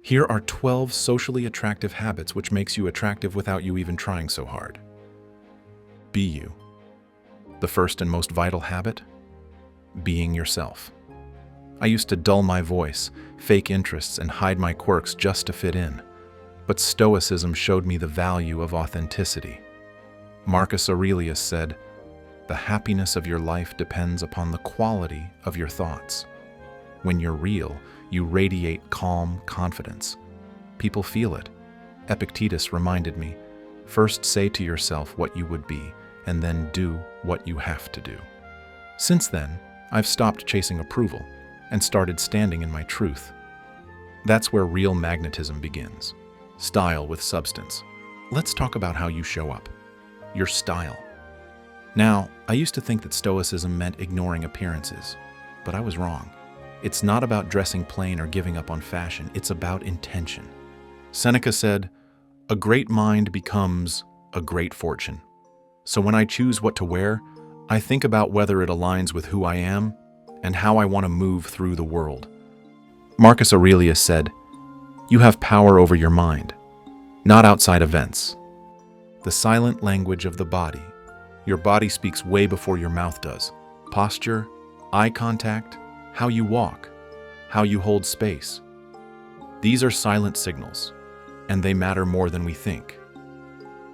Here are 12 socially attractive habits which makes you attractive without you even trying so hard. Be you. The first and most vital habit? Being yourself. I used to dull my voice, fake interests, and hide my quirks just to fit in. But Stoicism showed me the value of authenticity. Marcus Aurelius said, "The happiness of your life depends upon the quality of your thoughts." When you're real, you radiate calm confidence. People feel it. Epictetus reminded me, first say to yourself what you would be, and then do what you have to do. Since then, I've stopped chasing approval and started standing in my truth. That's where real magnetism begins. Style with substance. Let's talk about how you show up. Your style. Now, I used to think that Stoicism meant ignoring appearances, but I was wrong. It's not about dressing plain or giving up on fashion, it's about intention. Seneca said, "A great mind becomes a great fortune." So when I choose what to wear, I think about whether it aligns with who I am and how I want to move through the world. Marcus Aurelius said, "You have power over your mind, not outside events." The silent language of the body. Your body speaks way before your mouth does. Posture, eye contact, how you walk, how you hold space. These are silent signals, and they matter more than we think.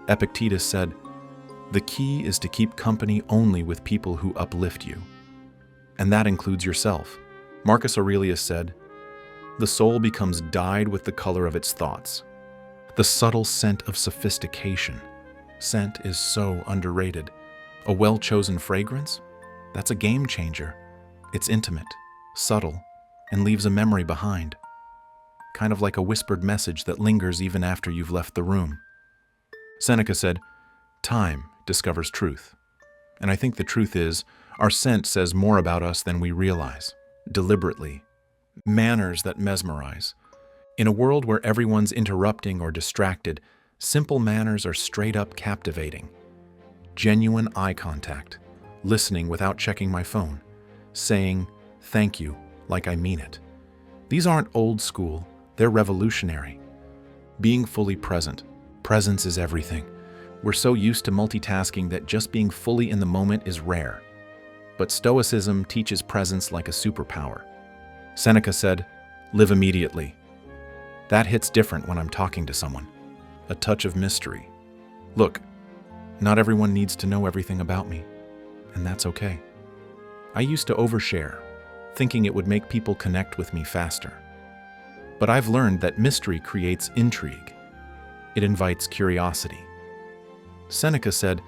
Epictetus said, "The key is to keep company only with people who uplift you." And that includes yourself. Marcus Aurelius said, "The soul becomes dyed with the color of its thoughts." The subtle scent of sophistication. Scent is so underrated. A well-chosen fragrance? That's a game changer. It's intimate, subtle, and leaves a memory behind. Kind of like a whispered message that lingers even after you've left the room. Seneca said, "Time discovers truth." And I think the truth is, our scent says more about us than we realize. Deliberately. Manners that mesmerize. In a world where everyone's interrupting or distracted, simple manners are straight up captivating. Genuine eye contact. Listening without checking my phone. Saying, "Thank you," like I mean it. These aren't old school, they're revolutionary. Being fully present. Presence is everything. We're so used to multitasking that just being fully in the moment is rare. But Stoicism teaches presence like a superpower. Seneca said, "Live immediately." That hits different when I'm talking to someone. A touch of mystery. Look, not everyone needs to know everything about me, and that's okay. I used to overshare, thinking it would make people connect with me faster. But I've learned that mystery creates intrigue. It invites curiosity. Seneca said,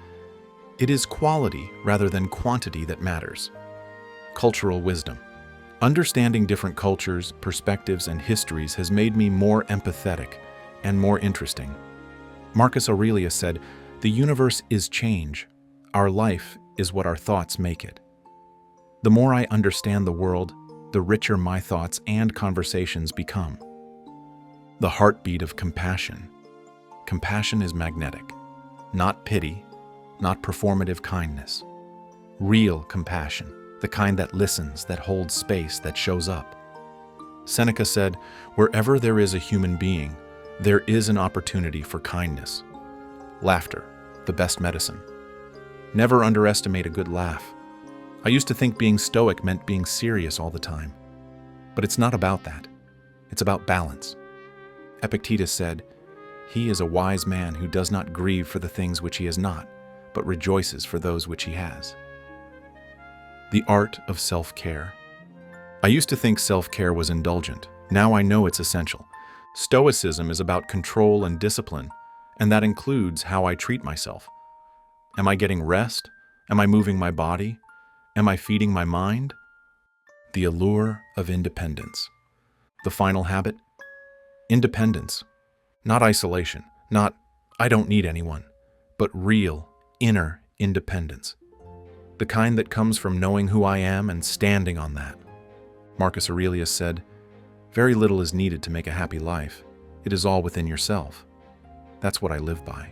"It is quality rather than quantity that matters." Cultural wisdom. Understanding different cultures, perspectives, and histories has made me more empathetic and more interesting. Marcus Aurelius said, "The universe is change. Our life is what our thoughts make it." The more I understand the world, the richer my thoughts and conversations become. The heartbeat of compassion. Compassion is magnetic. Not pity, not performative kindness. Real compassion, the kind that listens, that holds space, that shows up. Seneca said, "Wherever there is a human being, there is an opportunity for kindness." Laughter, the best medicine. Never underestimate a good laugh. I used to think being stoic meant being serious all the time. But it's not about that. It's about balance. Epictetus said, "He is a wise man who does not grieve for the things which he has not, but rejoices for those which he has." The art of self-care. I used to think self-care was indulgent. Now I know it's essential. Stoicism is about control and discipline, and that includes how I treat myself. Am I getting rest? Am I moving my body? Am I feeding my mind? The allure of independence. The final habit? Independence. Not isolation, not "I don't need anyone," but real, inner independence. The kind that comes from knowing who I am and standing on that. Marcus Aurelius said, "Very little is needed to make a happy life. It is all within yourself." That's what I live by.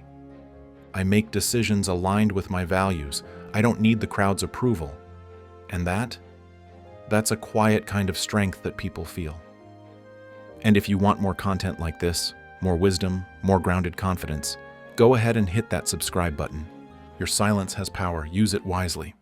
I make decisions aligned with my values. I don't need the crowd's approval. And that's a quiet kind of strength that people feel. And if you want more content like this, more wisdom, more grounded confidence, go ahead and hit that subscribe button. Your silence has power. Use it wisely.